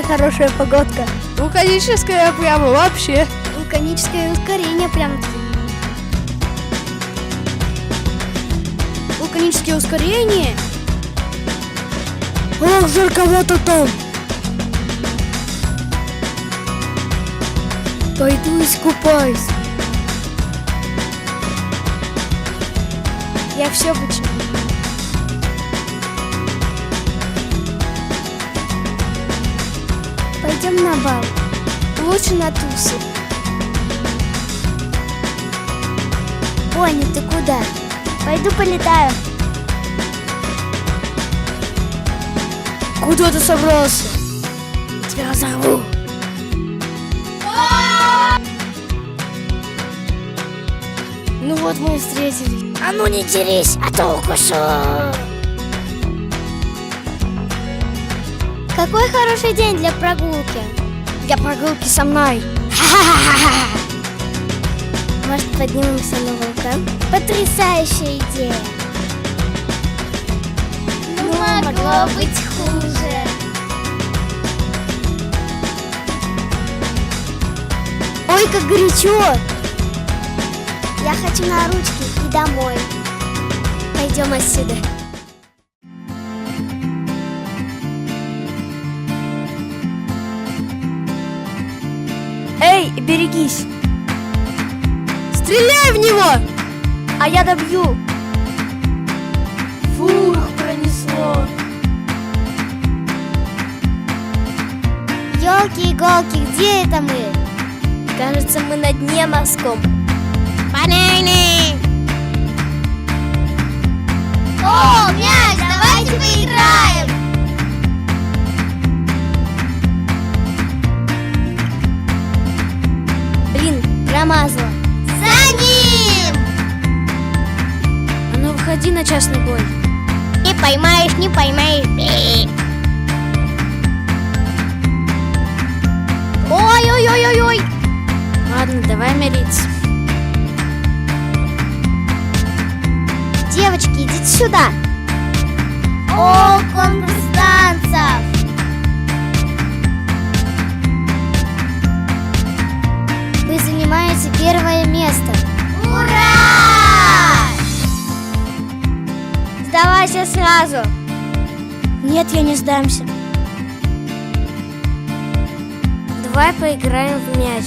какая хорошая погодка. Вулканическое прямо вообще. Вулканическое ускорение прям-таки. Вулканическое ускорение? Ох, жарковато там. Пойду искупаюсь. Я все почему. Пойдем на бал. Лучше на тусы. Пони, ты куда? Пойду полетаю. Куда ты собрался? Тебя разорву. Ну вот мы и встретились. А ну не дерись, а то укушу. Какой хороший день для прогулки. Для прогулки со мной. Может, поднимемся на вулкан? Потрясающая идея. Ну, могло быть хуже. Ой, как горячо. Я хочу на ручки и домой. Пойдем отсюда. Эй, берегись. Стреляй в него! А я добью. Фух, пронесло. Ёлки-иголки, где это мы? Кажется, мы на дне морском. Бананы! О, мяч, давайте поиграем! Блин, промазала. За ним! А ну выходи на частный бой. Не поймаешь, не поймаешь. Бей. Ой-ой-ой-ой-ой! Ладно, давай мириться. Девочки, идите сюда. О, конкурс танцев! Вы занимаете первое место. Ура! Сдавайся сразу. Нет, я не сдамся. Давай поиграем в мяч.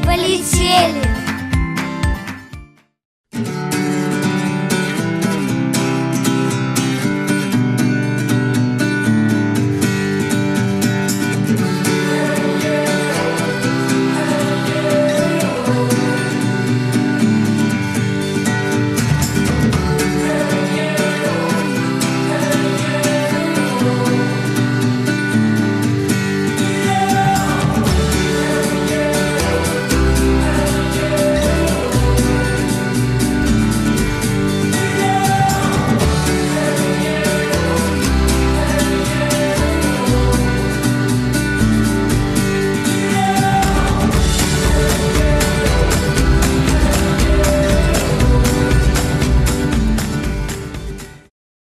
Полетели!